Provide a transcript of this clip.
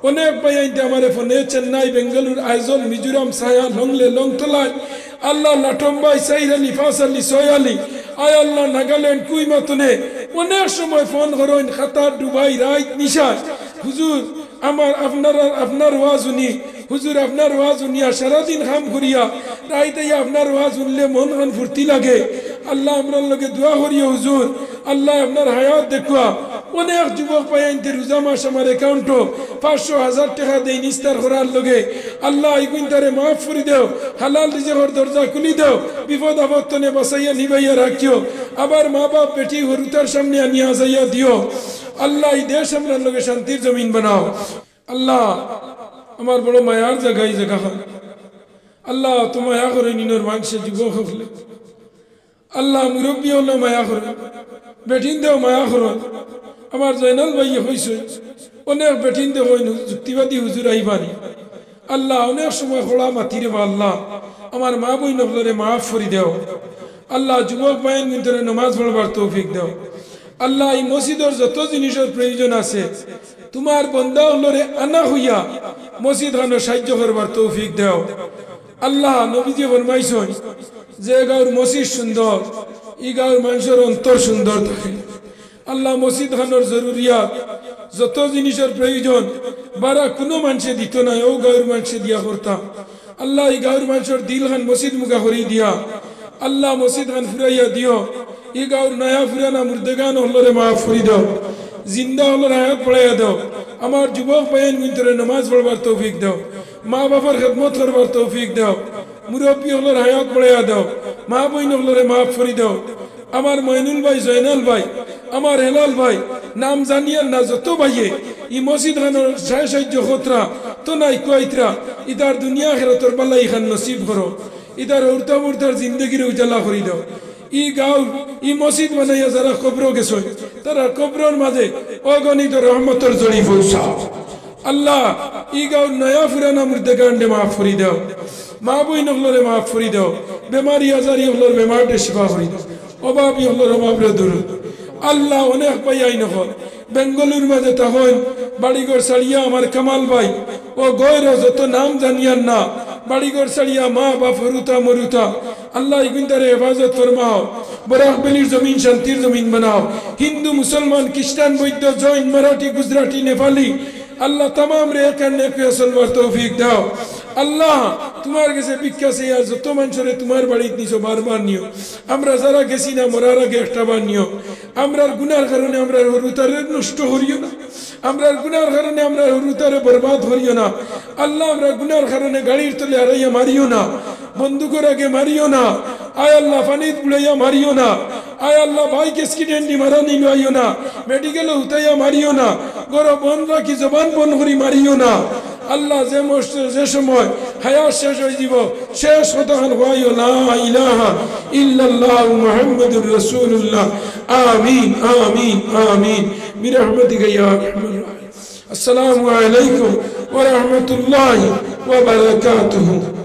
অনেক ভাই আইতে আমার ফোনে চেন্নাই বেঙ্গালুর আইজল মিজোরাম সায়া লংলে লংতলায় আল্লাহ লাটম্বাই সাইরালি ফাসালি সয়ালি আয় আল্লাহ নাগাল্যান্ড কুইমাতনে অনেক সময় ফোন করেন খাতার দুবাই রাইত নিশায় হুজুর আমার আপনার ওয়াজ উনি হুজুর আপনার ওয়াজ উনিয়া সারাদিন কাম করিয়া রাইতে আপনার ওয়াজ উনলে মন মন ফুর্তি লাগে আল্লাহ আমরার লগে দোয়া করিয়া হুজুর আল্লাহ আপনার হায়াত দেখুয়া অনেক যুবক পাইতে রোজা মাস আমার অ্যাকাউন্টও 500,000 টাকা দেই নিস্তার করার লগে আল্লাহ ইগুন তারে মাফ করে দেও হালাল রিজিকের দরজা খুলি দেও বিপদ আপদ তনে বাঁচাইয়া নিবাইয়া রাখিও আবার মা বাপ বেটি হরুতার সামনে আনিয়া যাইয়া দিও আল্লাহ এই দেশ আমরার লগে শান্তির জমিন বানাও আল্লাহ আমার বড় মায়ার জায়গা এই জায়গা আল্লাহ তো মায়া করে নিনোর মাংসে যুবক হলে আল্লাহ মুরব্বী হলো মায়া করে বেটিন দেও মায়া করো আমার জয়নাল ভাই হয়েছে অনেক বেটিন দেও যুক্তিবাদী হুজুর আইবানি আল্লাহ অনেক সময় খোলা মাতিরে বা আল্লাহ আমার মা বই নকলরে মাফ করি দেও আল্লাহ যুবক বাইন ভিতরে নামাজ পড়বার তৌফিক দেও আল্লাহ এই মসজিদের যত জিনিসের প্রয়োজন আছে তোমার বন্দা হলরে আনা হইয়া মসজিদ খানো সাহায্য করবার তৌফিক দেও আল্লাহ নবীজি ফরমাইছেন যে গাঁর মসজিদ সুন্দর ই গাঁর মানুষের অন্তর সুন্দর থাকে আল্লাহ মসজিদ খানোর জরুরিয়াত যত জিনিসের প্রয়োজন বারা কোনো মানুষে দিত না ও গাঁর মানুষে দিয়া করতাম আল্লাহ এই গাঁর মানুষের দিল খান মসজিদ মুখা করি দিয়া আল্লাহ মসজিদ খান ফুরাইয়া দিও ই গাঁর নয়া ফুরানা মুর্দেগান হলরে মাফ করি দাও জিন্দা হলর হায়াত পড়াইয়া দাও আমার যুবক ভাইয়ের ভিতরে নামাজ পড়বার তৌফিক দাও মা বাবার খেদমত করবার তৌফিক দাও মুরব্বী হলর হায়াত পড়াইয়া দাও মা বইন হলরে মাফ করি দাও আমার মইনুল ভাই জয়নাল ভাই আমার হেলাল ভাই নাম জানিয়ার না যত ভাইয়ে ই মসজিদ খানোর সাহায্য খতরা তো নাই কুয়াইতরা ইদার দুনিয়া খেরতর পাল্লা ইখান নসিব করো ইদার উর্তা মুর্তার জিন্দগির উজালা করি দাও ই গাঁও ই মসজিদ বানাইয়া যারা কবর গেছে তারা কবরের মাঝে অগণিত রহমতর জড়ি পৌঁছাও আল্লাহ ই গাঁও নয়া ফুরানা মুর্দেগান্ডে মাফ করি দাও মা বই নকলরে মাফ করি দাও বেমারি আজারি হলর বেমারটে শিফা করি দাও অভাবী হলর অভাবরে দূর আল্লাহ অনেক পাই আই নকল বেঙ্গলুর মাঝে তখন বাড়িঘর সারিয়া আমার কামাল ভাই ও গয়ের যত নাম জানিয়ার না বাড়িঘর সারিয়া মা বাপ হরুতা মরুতা আল্লাহ ইগুন্দারে হেফাজত ফরমাও বরাকবেলির জমিন শান্তির জমিন বানাও হিন্দু মুসলমান খ্রিস্টান বৌদ্ধ জৈন মারাঠি গুজরাটি নেপালি আল্লাহ तमाम রে কানে ফেসলবার তৌফিক দাও আল্লাহ তোমার কাছে ভিক্ষা চাই আর যত মানুষরে তোমার বাড়িতে নিছো বারবার নিও আমরা যারা গেছি না মরার আগে একটা বার নিও আমরার গুনার কারণে আমরা হরুতারে নষ্ট করিও না আমরার গুনার কারণে আমরা হরুতারে বরবাদ করিও না আল্লাহ আমরা গুনার কারণে গাড়ির তলে হারাইয়া মারিও না বন্দুকের আগে মারিও না আয় আল্লাহ পানিত পুড়াইয়া মারিও না আয় আল্লাহ বাইক অ্যাক্সিডেন্টে মারা নিলাইও না মেডিকেলে উঠাইয়া মারিও না গরো বন রাখি জবান বন করি মারিও না আল্লাহ যে সময় হায়াত শেষ হয়ে যাব শেষ কথা হইও লা ইলাহা ইল্লাল্লাহ মুহাম্মাদুর রাসূলুল্লাহ আমিন আমিন আমিন বিরহমাতিকা ইয়া আরহামার রাহিম আসসালামু আলাইকুম ওয়া রাহমাতুল্লাহি ওয়া বারাকাতুহু।